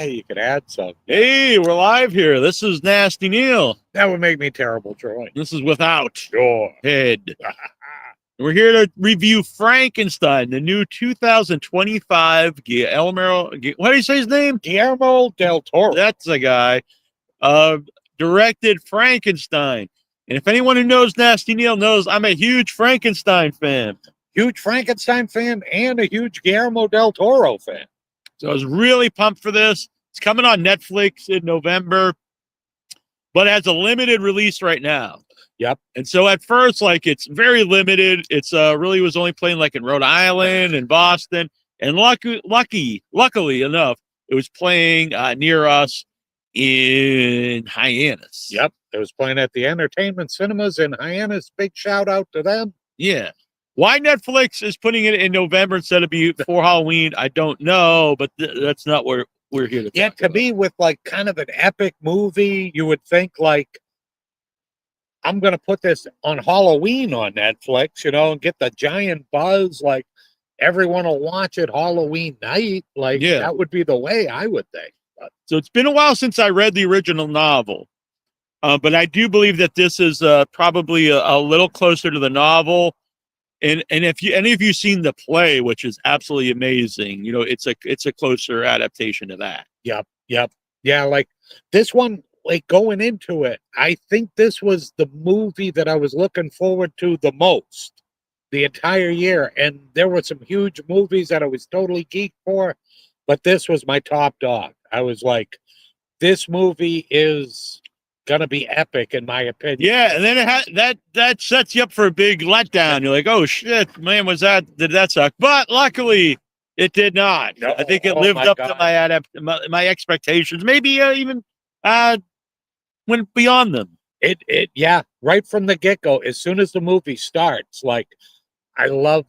Yeah, you could add some. Hey, we're live here. This is Nasty Neal. That would make me terrible, Troy. This is Without Sure. Head. We're here to review Frankenstein, the new 2025 Guillermo. What do you say his name? Guillermo del Toro. That's the guy. Directed Frankenstein. And if anyone who knows Nasty Neal knows, I'm a huge Frankenstein fan. Huge Frankenstein fan and a huge Guillermo del Toro fan. So I was really pumped for this. It's coming on Netflix in November, but it has a limited release right now. Yep. And so at first, like, it's very limited. It's really was only playing like in Rhode Island and Boston. And luckily enough, it was playing near us in Hyannis. Yep. It was playing at the Entertainment Cinemas in Hyannis. Big shout out to them. Yeah. Why Netflix is putting it in November instead of before Halloween, I don't know, but that's not what we're here to talk Yeah, to about. me, with like kind of an epic movie, you would think like, I'm going to put this on Halloween on Netflix, and get the giant buzz. Like, everyone will watch it Halloween night. Like, Yeah. That would be the way, I would think. But, So it's been a while since I read the original novel, but I do believe that this is probably a little closer to the novel. And if any of you seen the play, which is absolutely amazing, it's a closer adaptation to that. Yep. Yeah, like this one, like going into it, I think this was the movie that I was looking forward to the most the entire year. And there were some huge movies that I was totally geeked for, but this was my top dog. I was like, this movie is gonna be epic in my opinion. Yeah, and then that sets you up for a big letdown. You're like, oh shit, man, did that suck? But luckily, it did not. No, I think it oh lived my up God. to my expectations. Maybe even went beyond them. Yeah, right from the get-go, as soon as the movie starts, like, I love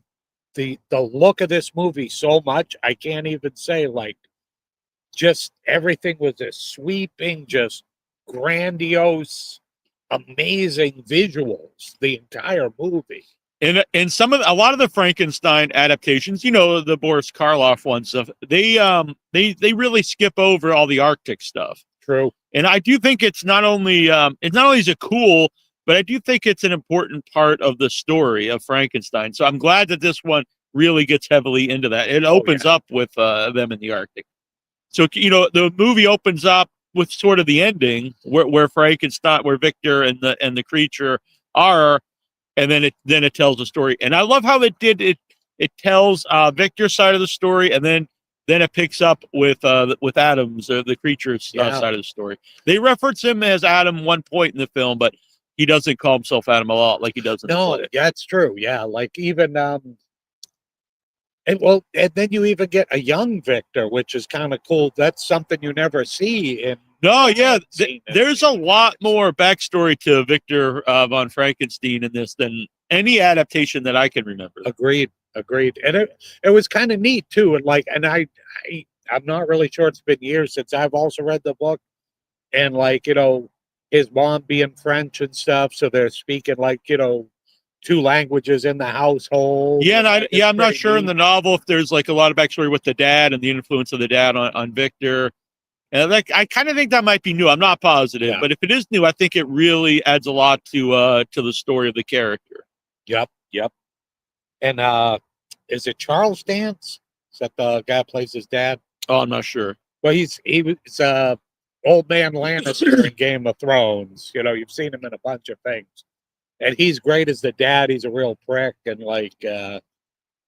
the look of this movie so much. I can't even say, like, just everything was a sweeping, just grandiose, amazing visuals, the entire movie. And a lot of the Frankenstein adaptations, the Boris Karloff ones, they really skip over all the Arctic stuff. True. And I do think it's not only is it cool, but I do think it's an important part of the story of Frankenstein. So I'm glad that this one really gets heavily into that. It opens up with them in the Arctic. So the movie opens up with sort of the ending where Frankenstein, where Victor and the creature are, and then it tells the story. And I love how it did it. It tells Victor's side of the story, and then it picks up with Adam's, the creature's side of the story. They reference him as Adam one point in the film, but he doesn't call himself Adam a lot like he does in the play. Yeah, that's true. Yeah, like even and then you even get a young Victor, which is kind of cool. That's something you never see in. No, yeah, there's a lot more backstory to Victor von Frankenstein in this than any adaptation that I can remember. Agreed. And it was kind of neat too. And I'm not really sure. It's been years since I've also read the book, and his mom being French and stuff, so they're speaking two languages in the household. Yeah, I'm not sure in the novel if there's like a lot of backstory with the dad and the influence of the dad on Victor. And I kind of think that might be new. I'm not positive, but if it is new, I think it really adds a lot to the story of the character. Yep. And is it Charles Dance? Is that the guy who plays his dad? Oh, I'm not sure. Well, he was old man Lannister in Game of Thrones. You've seen him in a bunch of things. And he's great as the dad. He's a real prick, and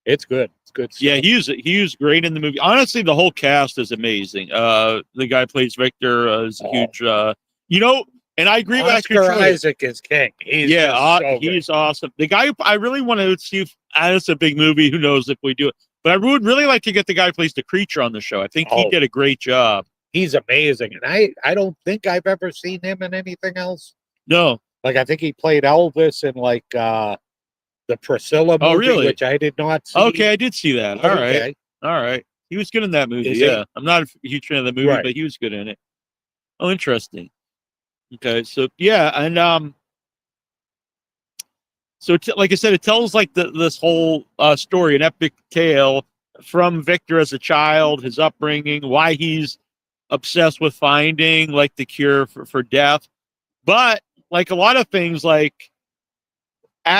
it's good. It's good stuff. Yeah, he was great in the movie. Honestly, the whole cast is amazing. The guy who plays Victor is a huge. And I agree with Oscar Isaac is king. He's awesome. The guy I really want to see if it's a big movie. Who knows if we do it? But I would really like to get the guy who plays the creature on the show. I think he did a great job. He's amazing, and I don't think I've ever seen him in anything else. No. Like, I think he played Elvis in the Priscilla movie, which I did not see. Okay, I did see that. All right. He was good in that movie. Yeah, I'm not a huge fan of the movie, but he was good in it. Oh, interesting. Okay, so yeah, and so like I said, it tells this whole story, an epic tale from Victor as a child, his upbringing, why he's obsessed with finding like the cure for death. But like a lot of things, like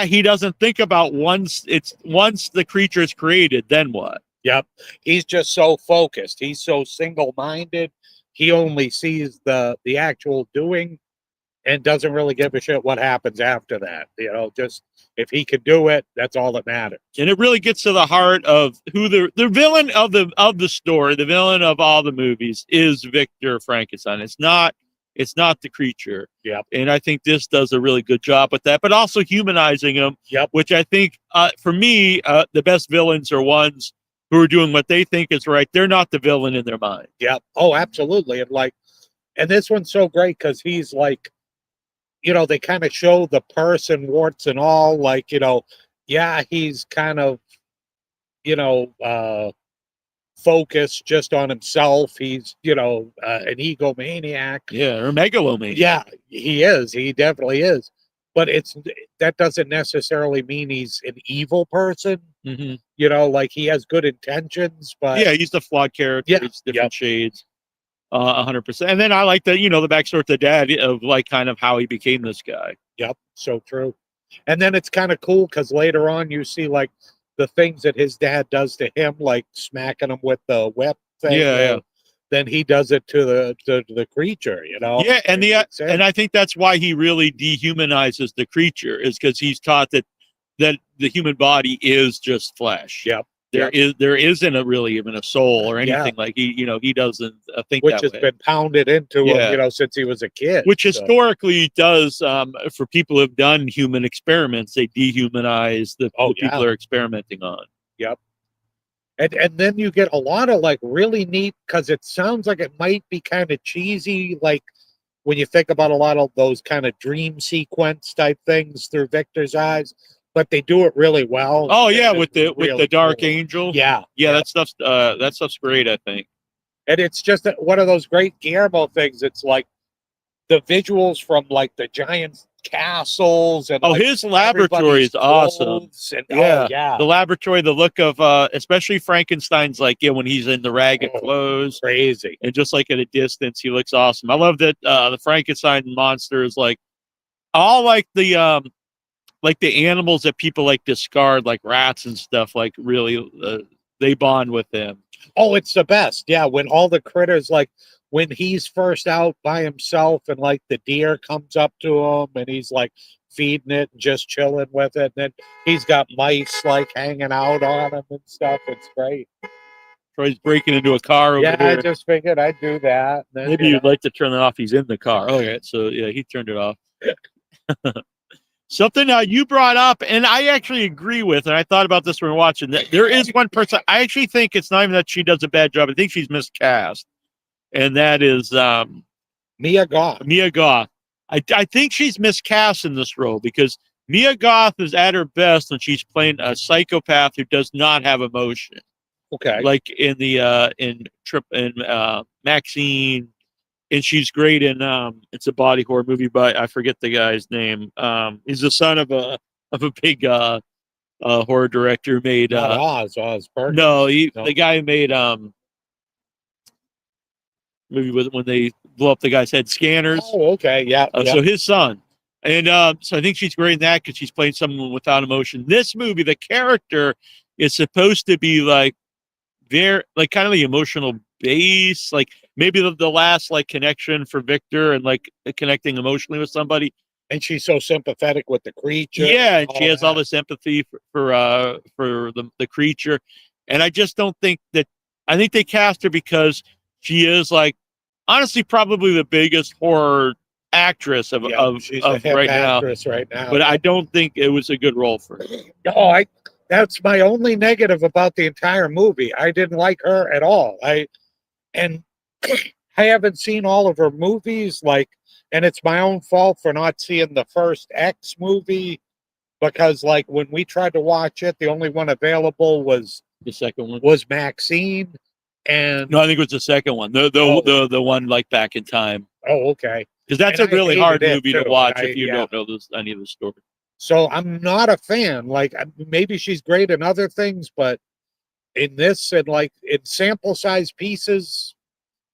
he doesn't think about once the creature is created, then what? Yep. He's just so focused. He's so single-minded. He only sees the actual doing and doesn't really give a shit what happens after that. Just if he can do it, that's all that matters. And it really gets to the heart of who the villain of the story, the villain of all the movies is Victor Frankenstein. It's not the creature. Yep. And I think this does a really good job with that, but also humanizing him. Yep. Which I think, for me, the best villains are ones who are doing what they think is right. They're not the villain in their mind. Yep. Oh, absolutely. And this one's so great because he's like, they kind of show the person, warts and all, like, yeah, he's kind of, focused just on himself. He's, an egomaniac. Yeah, or megalomaniac. Yeah, he is. He definitely is. But that doesn't necessarily mean he's an evil person. Mm-hmm. Like he has good intentions, but yeah, he's the flawed character. Yeah. It's different shades. 100%. And then I like the backstory of the dad of like kind of how he became this guy. Yep, so true. And then it's kind of cool because later on you see like the things that his dad does to him, like smacking him with the whip thing. Yeah. Then he does it to the creature, Yeah, and I think that's why he really dehumanizes the creature, is because he's taught that the human body is just flesh. Yep. There isn't really even a soul or anything. Like he doesn't think which that has way. been pounded into him, since he was a kid. Which historically does, for people who've done human experiments, they dehumanize the people they're experimenting on. Yep. And then you get a lot of like really neat, because it sounds like it might be kind of cheesy, like when you think about a lot of those kind of dream sequence type things through Victor's eyes. But they do it really well. Oh yeah, with the Dark Angel. Yeah. That stuff's great, I think. And it's just one of those great Guillermo things. It's like the visuals from like the giant castles and his laboratory is awesome. And, the laboratory, the look of especially Frankenstein's when he's in the ragged clothes, crazy, and just like at a distance, he looks awesome. I love that the Frankenstein monster is all like the animals that people discard, like rats and stuff, really they bond with them. Oh, it's the best. Yeah, when all the critters, when he's first out by himself and the deer comes up to him and he's feeding it and just chilling with it, and then he's got mice hanging out on him and stuff. It's great. Troy's breaking into a car over there. I just figured I'd do that. Then, maybe you'd like to turn it off. He's in the car. Okay, so yeah, he turned it off. Something you brought up, and I actually agree with, and I thought about this when we were watching, that there is one person, I actually think it's not even that she does a bad job. I think she's miscast, and that is Mia Goth. Mia Goth. I think she's miscast in this role, because Mia Goth is at her best when she's playing a psychopath who does not have emotion. Okay. Like in the Maxine. And she's great in it's a body horror movie, but I forget the guy's name. He's the son of a big horror director who made Oz Perkins. No, the guy who made movie with when they blow up the guy's head, Scanners. Oh, okay, yeah. So his son. And so I think she's great in that because she's playing someone without emotion. This movie, the character is supposed to be very kind of the emotional base, maybe the last connection for Victor, and connecting emotionally with somebody. And she's so sympathetic with the creature. Yeah, and she has all this empathy for the creature. And I just don't think that. I think they cast her because she is honestly probably the biggest horror actress of right now. But I don't think it was a good role for her. No, that's my only negative about the entire movie. I didn't like her at all. I haven't seen all of her movies, and it's my own fault for not seeing the first X movie, because when we tried to watch it, the only one available was the second one, was Maxine. And no, I think it was the second one, the one Back in Time. Oh, okay. Because that's a really hard movie to watch if you don't know any of the story. So I'm not a fan. Maybe she's great in other things, but in this and in sample size pieces,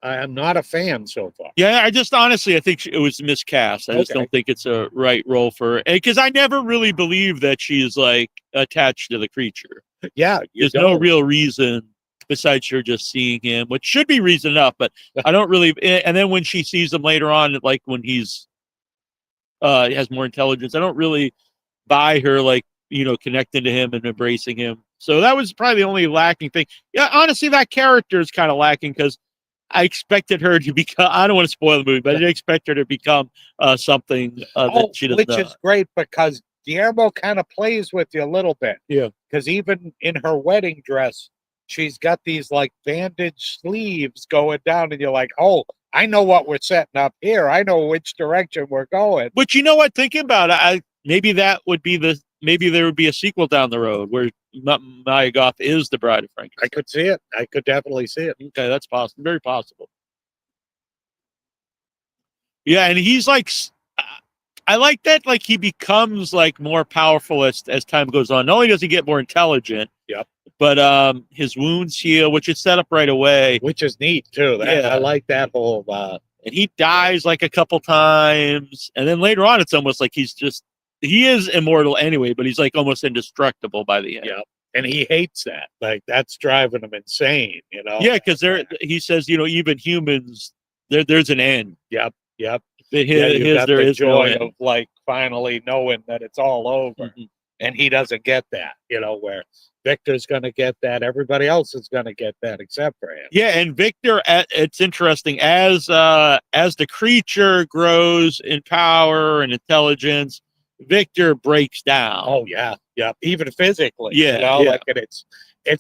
I'm not a fan so far. Yeah, I just honestly, I think it was miscast. I just Okay. don't think it's a right role for her. Because I never really believe that she's like attached to the creature. Yeah, There's no real reason besides her just seeing him, which should be reason enough, but I don't really. And then when she sees him later on, like when he's has more intelligence, I don't really buy her like connecting to him and embracing him. So that was probably the only lacking thing. Yeah, honestly, that character is kind of lacking because I expected her to become. I don't want to spoil the movie, but I didn't expect her to become something that she doesn't. Which is great because Guillermo kind of plays with you a little bit. Yeah. Because even in her wedding dress, she's got these like bandage sleeves going down, and you're like, oh, I know what we're setting up here. I know which direction we're going. But you know what? Thinking about it, maybe that would be maybe there would be a sequel down the road where Maya Goth is the bride of Frankenstein. I could see it. I could definitely see it. Okay, that's possible. Very possible. Yeah, and he's like, I like that. Like he becomes like more powerful as time goes on. Not only does he get more intelligent, yep, but his wounds heal, which is set up right away, which is neat too. I like that whole. And he dies like a couple times, and then later on, it's almost like he is immortal anyway, but he's like almost indestructible by the end. Yeah, and he hates that. Like that's driving him insane. Yeah, because he says even humans there's an end. Yep. There is joy no of like finally knowing that it's all over, and he doesn't get that. Where Victor's going to get that, everybody else is going to get that except for him. Yeah, and Victor, it's interesting as the creature grows in power and intelligence, Victor breaks down. Oh yeah, even physically. Yeah, like it's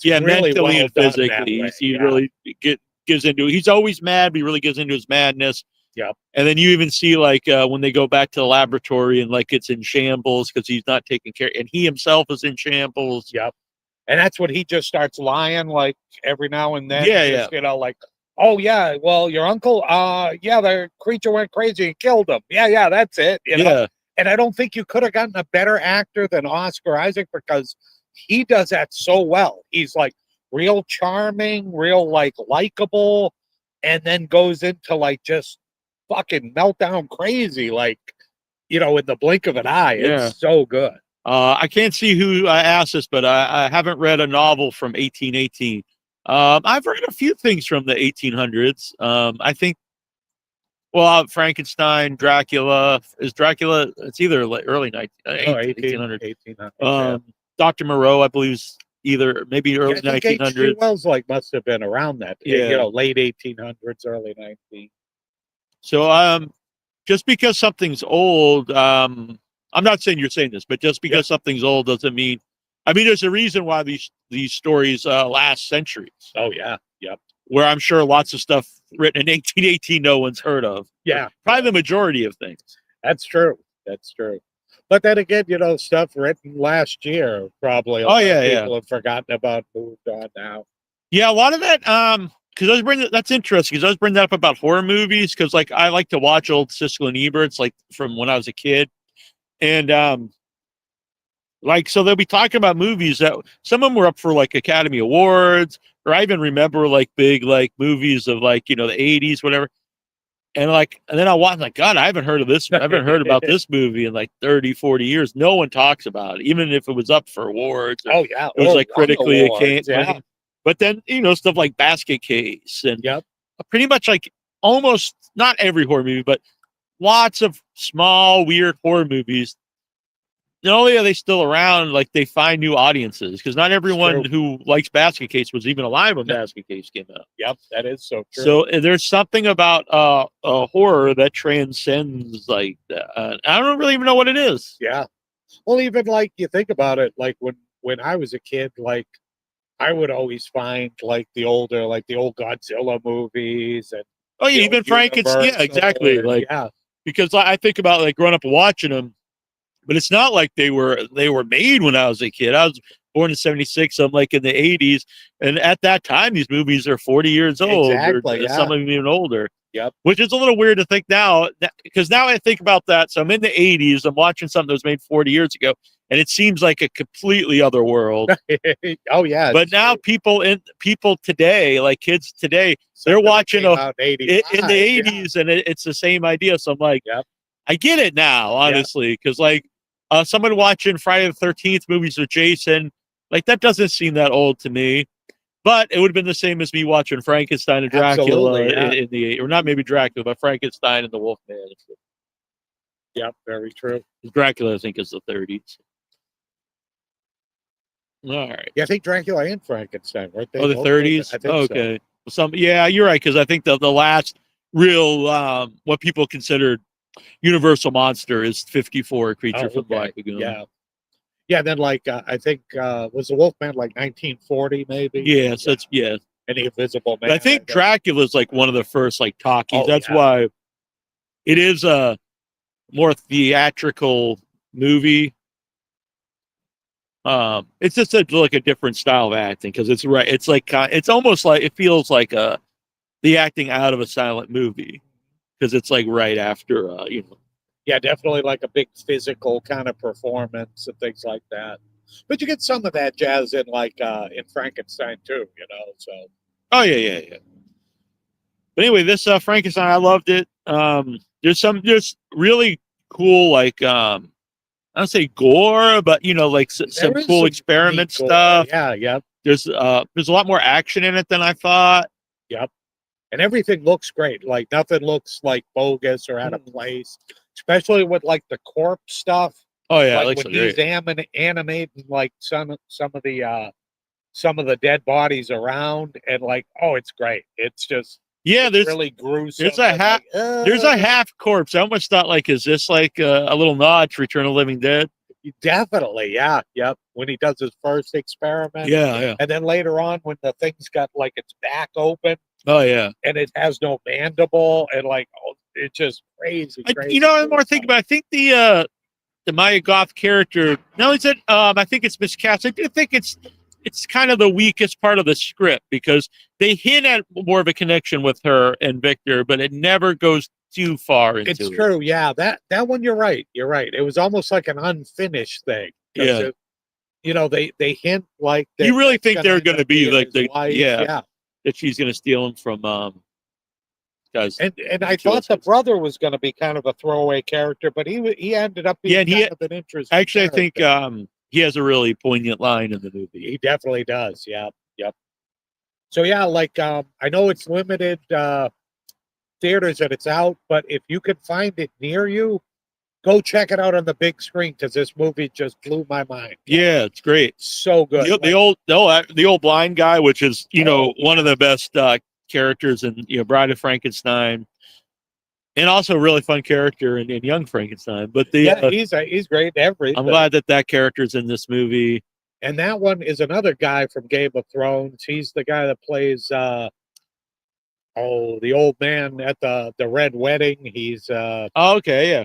really mentally well and physically. He really gives into it. He's always mad, but he really gives into his madness. Yep. And then you even see like when they go back to the laboratory and like it's in shambles because he's not taking care, and he himself is in shambles. Yep. And that's when he just starts lying like every now and then. Yeah. Like, oh yeah, well your uncle, the creature went crazy and killed him. Yeah, that's it. Yeah. And I don't think you could have gotten a better actor than Oscar Isaac because he does that so well. He's like real charming, real like likable, and then goes into like just fucking meltdown crazy, like in the blink of an eye. It's so good. I can't see who asked this, but I haven't read a novel from 1818. I've read a few things from the 1800s. I think, Frankenstein, Dracula. Is Dracula? It's either early 1800s. Dr. Moreau, I believe, is either maybe early 1900s. Wells must have been around that. Yeah. Late 1800s, early 1900s. So, just because something's old, I'm not saying you're saying this, but just because something's old doesn't mean. I mean, there's a reason why these stories last centuries. Oh yeah, yep. Where I'm sure lots of stuff written in 1818 no one's heard of. Yeah, probably the majority of things. That's true. But then again, stuff written last year probably. People have forgotten about, moved on now. Yeah, a lot of that. Because that's interesting. Because I was bringing that up about horror movies. Because like I like to watch old Siskel and Eberts, like from when I was a kid, and so they'll be talking about movies that some of them were up for like Academy Awards, or I even remember like big like movies of like the 80s, whatever. And then I watch like, God, I haven't heard of this. I haven't heard about this movie in like 30, 40 years. No one talks about it, even if it was up for awards. Oh yeah, it was like critically acclaimed. Yeah. But then stuff like Basket Case and yep. pretty much like almost not every horror movie, but lots of small weird horror movies. Not only are they still around, like they find new audiences because not everyone who likes Basket Case was even alive when Basket Case came out. Yep, that is so true. So there's something about a horror that transcends like that. I don't really even know what it is. Yeah. Well, even like you think about it, like when I was a kid, like I would always find like the old Godzilla movies and even Frankenstein. Yeah, exactly. Because I think about like growing up watching them. But it's not like they were made when I was a kid. I was born in 76. So I'm like in the 80s. And at that time, these movies are 40 years old. Exactly. Or some of them even older. Yep. Which is a little weird to think now, because now I think about that. So I'm in the 80s. I'm watching something that was made 40 years ago, and it seems like a completely other world. Oh yeah. But now people today, like kids today, they're watching in in the 80s, and it's the same idea. So I'm like, Yep. I get it now, honestly, because like someone watching Friday the 13th movies with Jason, like that doesn't seem that old to me. But it would have been the same as me watching Frankenstein and Dracula in the, or not maybe Dracula, but Frankenstein and the Wolfman. Yep, very true. Dracula, I think, is the 30s. All right. Yeah, I think Dracula and Frankenstein, weren't they? Oh, the 30s? I think okay. So. Yeah, you're right, because I think the last real, what people considered universal monster is 54, Creature from Black Lagoon. Yeah. Yeah, then like I think was the Wolfman like 1940 maybe? Yeah, so it's and the Invisible Man. I think Dracula is like one of the first like talkies. That's yeah. why it is a more theatrical movie. It's just like a different style of acting, because it's right. It's like it's almost like it feels like the acting out of a silent movie, because it's like right after Yeah, definitely like a big physical kind of performance and things like that. But you get some of that jazz in like in Frankenstein too, so. Oh yeah. But anyway, this Frankenstein, I loved it. There's really cool, like I don't say gore, but like some cool experiment stuff. Yeah. There's a lot more action in it than I thought. Yep. And everything looks great. Like nothing looks like bogus or out of place, especially with like the corpse stuff. Oh yeah, like when he's animating like some of the dead bodies around, and like, oh, it's great. It's just there's really gruesome. There's a half corpse. I almost thought, like, is this like a little nod to Return of the Living Dead? Definitely, yeah, yep. When he does his first experiment, yeah, and then later on when the thing's got like its back open. Oh yeah, and it has no mandible, and like, oh, it's just crazy. The more I think about it, I think the Maya Goth character. No, is it? I think it's miscast. I do think it's kind of the weakest part of the script, because they hint at more of a connection with her and Victor, but it never goes too far into It's true, yeah. That one, you're right. It was almost like an unfinished thing. Yeah. They hint like that. You really think they're going to be like that she's going to steal him from guys. And I thought the brother was going to be kind of a throwaway character, but he ended up being kind of an interesting. Actually, character. I think he has a really poignant line in the movie. He definitely does. Yeah. Yep. So yeah, like I know it's limited theaters that it's out, but if you can find it near you, go check it out on the big screen, because this movie just blew my mind. Yeah, it's great. So good. The old blind guy, which is one of the best characters in Bride of Frankenstein, and also a really fun character in Young Frankenstein. But he's great in everything. I'm glad that character's in this movie. And that one is another guy from Game of Thrones. He's the guy that plays the old man at the Red Wedding. He's okay, yeah.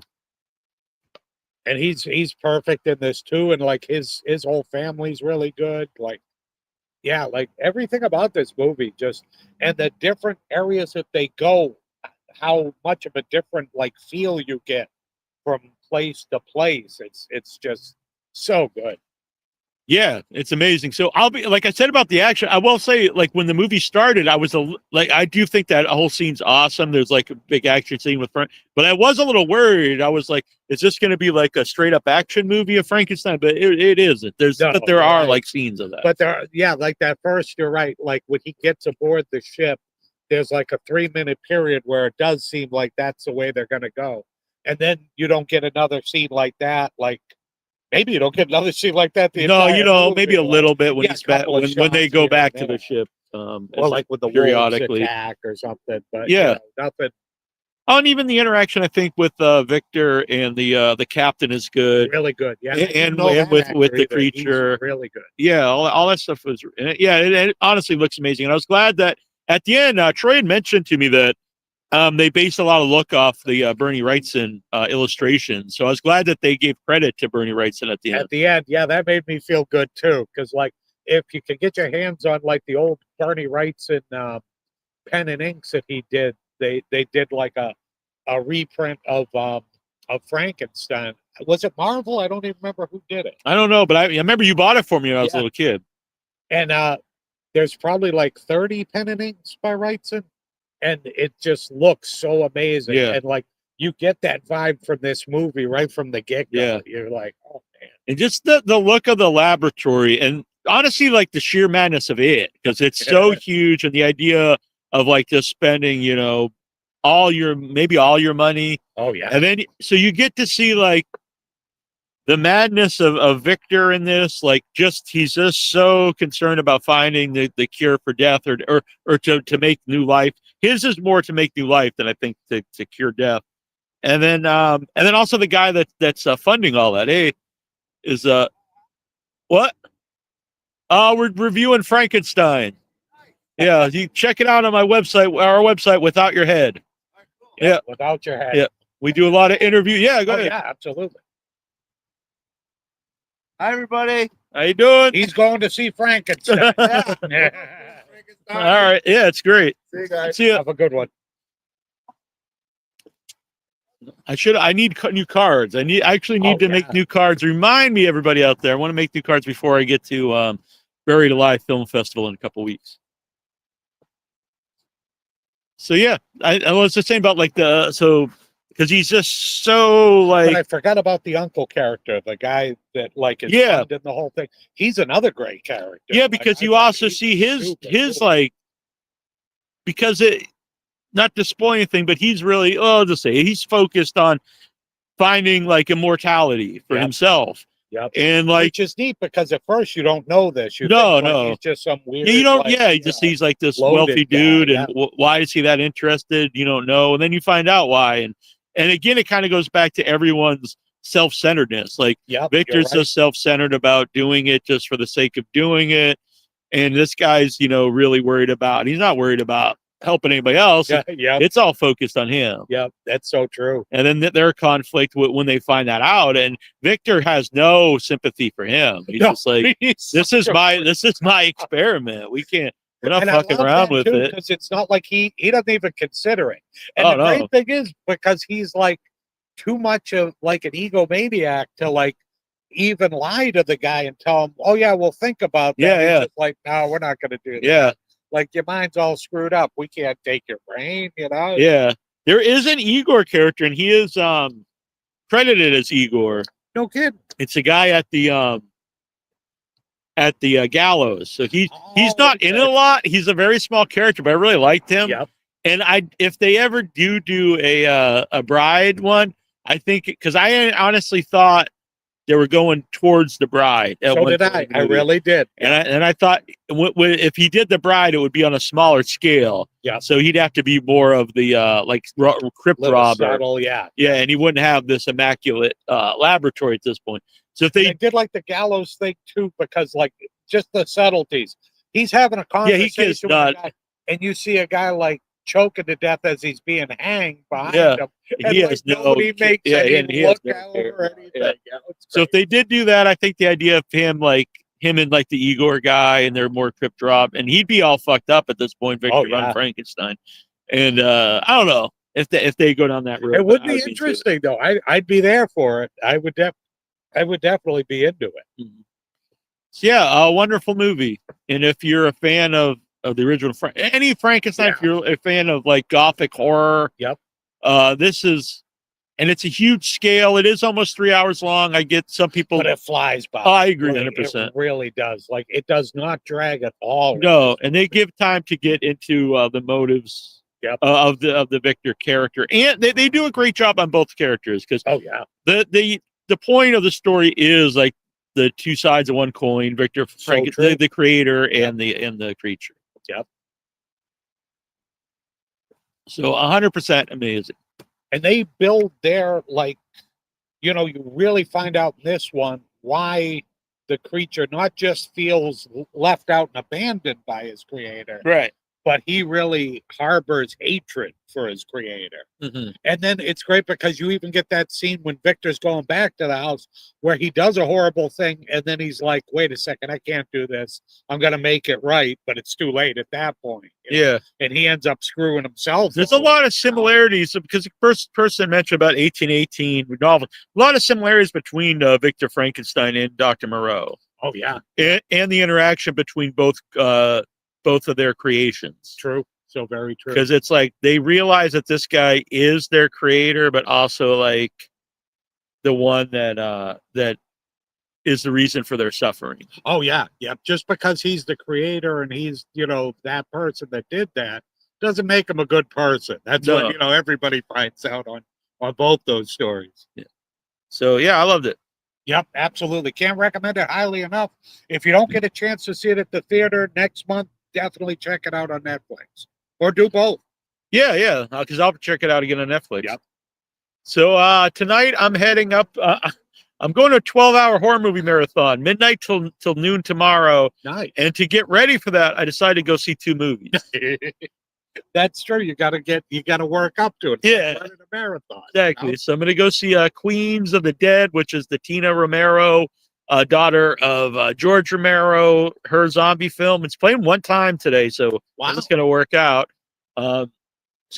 And he's perfect in this too, and like his whole family's really good. Like, yeah, like everything about this movie, just, and the different areas that they go, how much of a different like feel you get from place to place. It's just so good. Yeah, it's amazing. So I'll be, like I said about the action, I will say, like, when the movie started, I was I do think that whole scene's awesome. There's like a big action scene with Frank, but I was a little worried. I was like, is this going to be like a straight up action movie of Frankenstein? But it isn't. There are like scenes of that. But like that first, you're right. Like when he gets aboard the ship, there's like a 3-minute period where it does seem like that's the way they're going to go. And then you don't get another scene like that. Like, maybe you don't get another scene like that. Maybe a little bit when when they go back to the ship. Like with the periodically attack or something. But nothing. Oh, and even the interaction, I think, with Victor and the captain is good. Really good, yeah. And with the creature, he's really good. Yeah, all that stuff was. Yeah, it honestly looks amazing. And I was glad that at the end, Troy had mentioned to me that they based a lot of look off the Bernie Wrightson illustration. So I was glad that they gave credit to Bernie Wrightson at the end. At the end, yeah, that made me feel good too. Because like, if you could get your hands on like the old Bernie Wrightson pen and inks that he did, They did like a reprint of Frankenstein. Was it Marvel? I don't even remember who did it. I don't know, but I remember you bought it for me when I was a Yeah. little kid. And there's probably like 30 pen and inks by Wrightson, and it just looks so amazing. Yeah. And like you get that vibe from this movie right from the get-go. Yeah. You're like, oh man. And just the look of the laboratory, and honestly, like the sheer madness of it, because it's so huge, and the idea of like just spending, you know, all your money. Oh yeah. And then so you get to see like the madness of Victor in this, like he's just so concerned about finding the cure for death or to make new life. His is more to make new life than I think to cure death. And then also the guy that's funding all that, is what? We're reviewing Frankenstein. Yeah, you check it out on our website, Without Your Head. Yeah, Without Your Head. Yeah, we do a lot of interviews. Yeah, go ahead. Yeah, absolutely. Hi, everybody. How you doing? He's going to see Frankenstein. All right. Yeah, it's great. See you guys. See ya. Have a good one. I need new cards. I actually need to make new cards. Remind me, everybody out there. I want to make new cards before I get to Buried Alive Film Festival in a couple weeks. So yeah, I was just saying about like because he's just so like. But I forgot about the uncle character, the guy that like is funding the whole thing. He's another great character. Yeah, because you also see his like, because it, not to spoil anything, but he's really, just say he's focused on finding like immortality for himself. Yep. And like, which is neat because at first you don't know this. You think, like, he's just some weird. You don't. He's like this wealthy dude, guy, and why is he that interested? You don't know, and then you find out why. And again, it kind of goes back to everyone's self-centeredness. Like Victor's so self-centered about doing it just for the sake of doing it, and this guy's really worried about. He's not worried about helping anybody else. It's all focused on him. Yep, that's so true. And then their conflict when they find that out, and Victor has no sympathy for him. He's just like, this is my experiment. We're not fucking around with it, because it's not like he doesn't even consider it. And the great thing is because he's like too much of like an egomaniac to like even lie to the guy and tell him, oh yeah, we'll think about that. He's just like, no, we're not going to do that. Yeah. Like, your mind's all screwed up. We can't take your brain, Yeah. There is an Igor character, and he is credited as Igor. No kidding. It's a guy at the gallows. So he's not in it a lot. He's a very small character, but I really liked him. Yep. And if they ever do a bride one, I think, because I honestly thought they were going towards the bride. So did I. I really did. And I thought if he did the bride, it would be on a smaller scale. Yeah. So he'd have to be more of the crypt robber. Subtle, yeah. Yeah, and he wouldn't have this immaculate laboratory at this point. So if they did like the gallows thing too, because like just the subtleties. He's having a conversation with a guy, and you see a guy like choking to death as he's being hanged behind him. And he has nobody makes any look out or anything. Yeah, so if they did do that, I think the idea of him and like the Igor guy, and they're more crypt rob, and he'd be all fucked up at this point, Victor on Frankenstein. And I don't know if they go down that road. It would be interesting though. I'd be there for it. I would definitely be into it. Mm-hmm. So yeah, a wonderful movie. And if you're a fan of the original any Frankenstein, if you're a fan of like gothic horror, this is, and it's a huge scale. It is almost 3 hours long. I get some people, but it flies by. I agree 100%. It really does. Like, it does not drag at all. No, and they give time to get into the motives of the Victor character, and they do a great job on both characters, because the point of the story is like the two sides of one coin. Victor, the creator, and the creature. Yep. So 100% amazing. And they build their, like, you really find out in this one why the creature not just feels left out and abandoned by his creator, right? but he really harbors hatred for his creator. Mm-hmm. And then it's great because you even get that scene when Victor's going back to the house where he does a horrible thing. And then he's like, wait a second, I can't do this. I'm going to make it right. But it's too late at that point. Yeah. And he ends up screwing himself. There's a lot of similarities because the first person mentioned about 1818 novel. A lot of similarities between Victor Frankenstein and Dr. Moreau. Oh, yeah. And the interaction between both of their creations. True. So very true. Because it's like they realize that this guy is their creator, but also like the one that is the reason for their suffering. Oh, yeah. Yep. Just because he's the creator and he's, that person that did that doesn't make him a good person. That's what, everybody finds out on both those stories. Yeah. So, yeah, I loved it. Yep, absolutely. Can't recommend it highly enough. If you don't get a chance to see it at the theater next month, definitely check it out on Netflix. Or do both. Yeah, because I'll check it out again on Netflix. Yep. So tonight I'm heading up. I'm going to a 12-hour horror movie marathon, midnight till noon tomorrow. Nice. And to get ready for that, I decided to go see 2 movies. That's true. You got to work up to it. Yeah. It's a marathon. Exactly. So I'm going to go see Queens of the Dead, which is the Tina Romero, daughter of George Romero, her zombie film. It's playing one time today, so it's going to work out. So I'm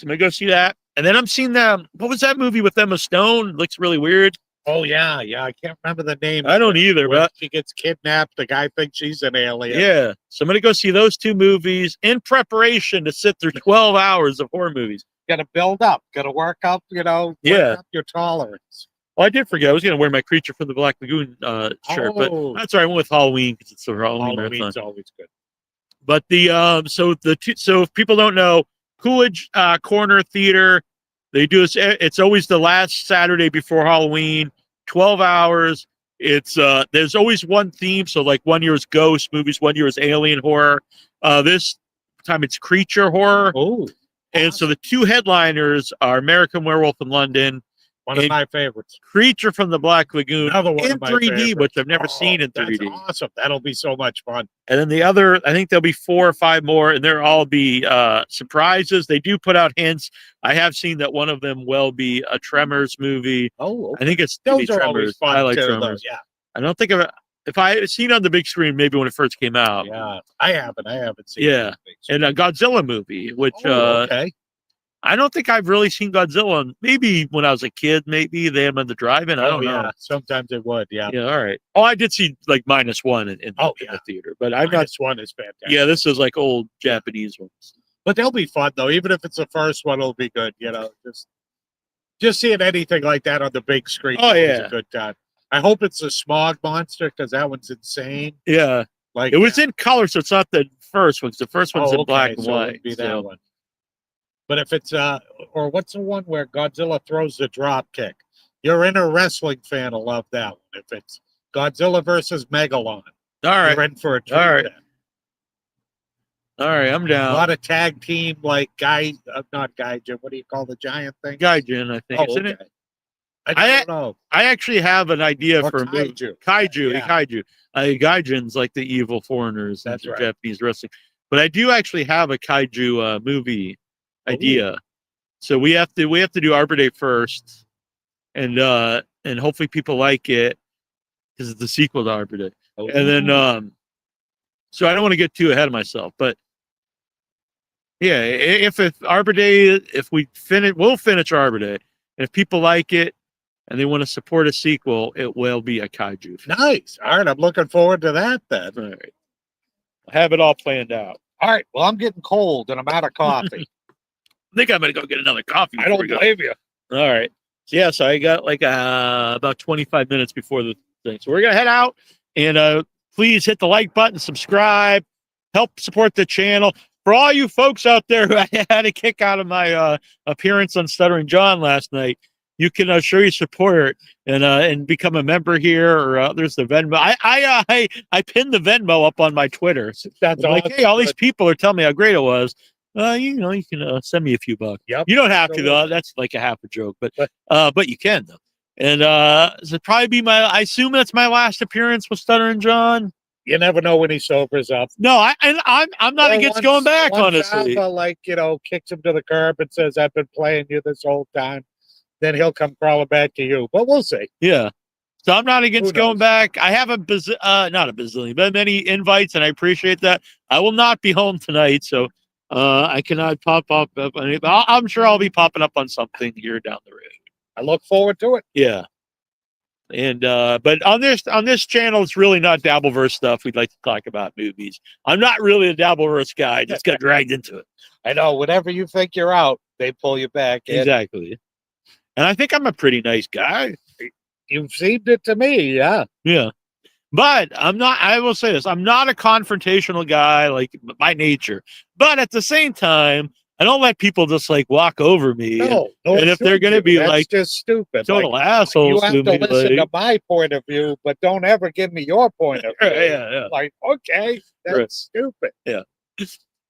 going to go see that. And then I'm seeing what was that movie with Emma Stone? Looks really weird. Oh, yeah. I can't remember the name. I don't either, but she gets kidnapped. The guy thinks she's an alien. Yeah. So I'm going to go see those 2 movies in preparation to sit through 12 hours of horror movies. Got to build up. Got to work up, work up your tolerance. Well, I did forget. I was going to wear my Creature from the Black Lagoon shirt, but that's all right. I went with Halloween because it's the Halloween marathon. Halloween's always good. But so if people don't know, Coolidge Corner Theater, they do it's always the last Saturday before Halloween, 12 hours. It's there's always one theme. So like one year is ghost movies, one year is alien horror. This time it's creature horror. Oh. And so the 2 headliners are American Werewolf in London. One of my favorites. Creature from the Black Lagoon Another one in 3D, which I've never seen in 3D. That's awesome. That'll be so much fun. And then the other, I think there'll be 4 or 5 more, and they'll all be surprises. They do put out hints. I have seen that one of them will be a Tremors movie. Oh, okay. I think it's those are Tremors. always fun. I like too, Tremors. Yeah. I don't think if I had seen it on the big screen, maybe when it first came out. Yeah, I haven't seen. Yeah, and a Godzilla movie, which okay. I don't think I've really seen Godzilla. Maybe when I was a kid, maybe they had them in the drive-in. I don't know. Sometimes it would. Yeah. Yeah. All right. Oh, I did see like -1 in the theater, but I've got -1 is fantastic. Yeah, this is like old Japanese ones. But they'll be fun though. Even if it's the first one, it'll be good. Just seeing anything like that on the big screen. Oh is a good time. I hope it's a Smog Monster because that one's insane. Yeah. Like it was in color, so it's not the first one. The first one's in black and white. It'll be that one. But if it's or what's the one where Godzilla throws the drop kick? You're in a wrestling fan will love that one. If it's Godzilla versus Megalon, all right, you're in for a treat. All right, I'm down. A lot of tag team not Gaijin. What do you call the giant thing? Gaijin, I think. Isn't it? I don't know. I actually have an idea or for kaiju. A movie. Kaiju. Gaijin's like the evil foreigners. That's right. Japanese wrestling. But I do actually have a kaiju movie idea. So we have to do Arbor Day first, and hopefully people like it because it's the sequel to Arbor Day. And then so I don't want to get too ahead of myself, but yeah, if Arbor Day, we'll finish Arbor Day, and if people like it and they want to support a sequel, it will be a kaiju film. Nice. All right, I'm looking forward to that then. All right, I have it all planned out. All right, well, I'm getting cold and I'm out of coffee. I think I'm gonna go get another coffee. I don't blame you. All right. So I got like about 25 minutes before the thing. So we're gonna head out, and please hit the like button, subscribe, help support the channel. For all you folks out there who had a kick out of my appearance on Stuttering John last night, you can show your support and become a member here, or there's the Venmo. I pinned the Venmo up on my Twitter. That's awesome. Like, hey, all these people are telling me how great it was. You can send me a few bucks. Yep. You don't have to though. That's like a half a joke, but you can though. And it'll probably be I assume that's my last appearance with Stuttering John. You never know when he sobers up. No, I'm not against going back, honestly. Alpha, kicks him to the curb and says, "I've been playing you this whole time." Then he'll come crawling back to you. But we'll see. Yeah. So I'm not against going back. I have not a bazillion, but many invites, and I appreciate that. I will not be home tonight, so I cannot pop up. I'm sure I'll be popping up on something here down the road. I look forward to it. Yeah. And but on this channel, it's really not Dabbleverse stuff. We'd like to talk about movies. I'm not really a Dabbleverse guy. I just got dragged into it. I know. Whenever you think you're out, they pull you back in. Exactly. And I think I'm a pretty nice guy. You've seemed it to me, yeah. Yeah. But I'm not, I will say this, I'm not a confrontational guy, like by nature. But at the same time, I don't let people just like walk over me. No, and if they're going to be that's like just stupid. total assholes, you have to listen to my point of view, but don't ever give me your point of view. Yeah. Like, okay, that's stupid. Yeah.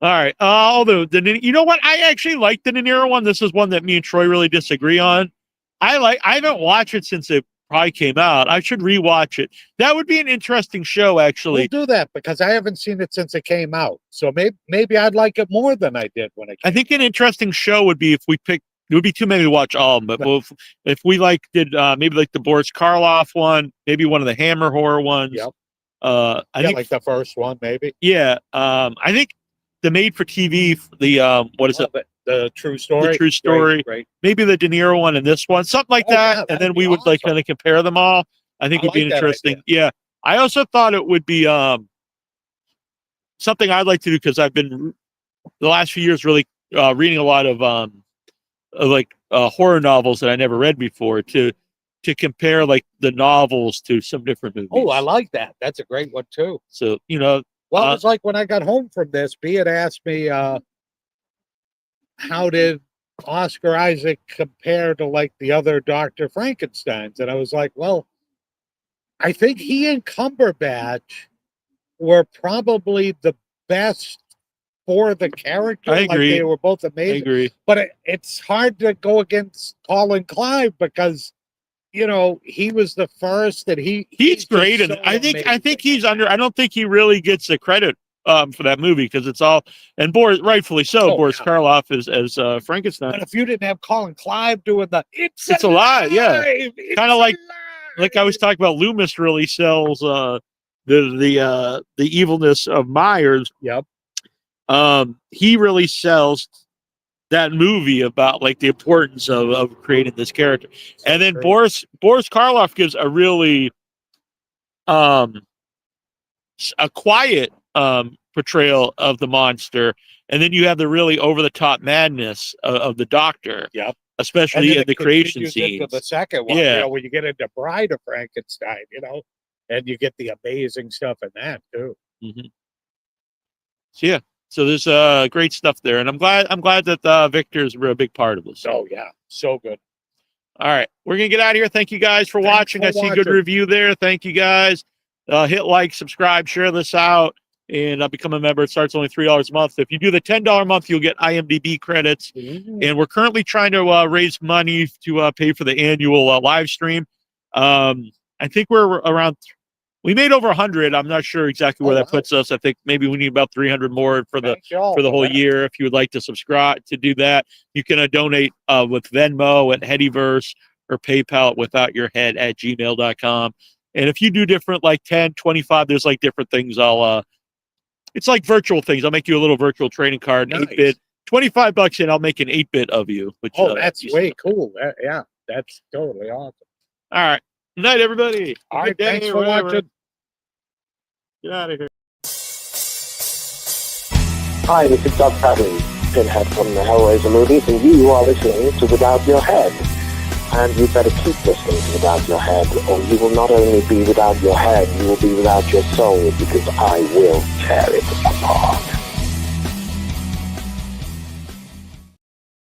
All right. Although you know what? I actually like the De Niro one. This is one that me and Troy really disagree on. I haven't watched it since it probably came out. I should rewatch it. That would be an interesting show, actually. We'll do that because I haven't seen it since it came out. So maybe I'd like it more than I did when it came out. I think an interesting show would be if we picked, it would be too many to watch all of them, but if we did maybe like the Boris Karloff one, maybe one of the Hammer horror ones. Yep. I think like the first one, maybe. Yeah. I think the made for TV, what is it? The True Story. The True Story. Right. Maybe the De Niro one and this one, something like that. Yeah, and then we would like kind of compare them all. I think would be interesting. Yeah. I also thought it would be something I'd like to do because I've been the last few years really reading a lot of horror novels that I never read before to compare like the novels to some different movies. Oh, I like that. That's a great one too. So, well, it's like when I got home from this, B had asked me, how did Oscar Isaac compare to like the other Dr. Frankensteins? And I was like, well, I think he and Cumberbatch were probably the best for the character. I agree. Like they were both amazing. I agree. But it's hard to go against Colin Clive because he was the first, and he's great, and so I think he's under. I don't think he really gets the credit for that movie because it's all, and Boris, rightfully so. Boris Karloff is as Frankenstein. But if you didn't have Colin Clive doing the it's alive, yeah, kind of like I was talking about, Loomis really sells the evilness of Myers. Yep. He really sells that movie about like the importance of creating this character. And then Boris Karloff gives a really a quiet portrayal of the monster, and then you have the really over the top madness of the Doctor. Yep. Especially in the creation scenes. Into the second one, when you get into Bride of Frankenstein, and you get the amazing stuff in that too. Mm-hmm. So yeah. So there's great stuff there, and I'm glad that Victor's a big part of this. Oh yeah, so good. All right, we're gonna get out of here. Thank you guys for watching. I see a good review there. Thank you guys. Hit like, subscribe, share this out, and become a member. It starts only $3 a month. If you do the $10 a month, you'll get IMDb credits. Mm-hmm. And we're currently trying to raise money to pay for the annual live stream. I think we're around. We made over 100. I'm not sure exactly where that puts us. I think maybe we need about 300 more for the whole year. If you would like to subscribe to do that, you can donate with Venmo at Headyverse or PayPal at withoutyourhead@gmail.com. And if you do different, like 10, 25, there's like different things. It's like virtual things. I'll make you a little virtual trading card, nice. 8-bit, $25, and I'll make an 8-bit of you. Which, that's way cool. Yeah, that's totally awesome. All right. Good night, everybody. All right, thanks for watching. Get out of here. Hi, this is Doug Bradley, Pinhead from the Hellraiser movies, and you are listening to Without Your Head. And you better keep listening to Without Your Head, or you will not only be without your head, you will be without your soul, because I will tear it apart.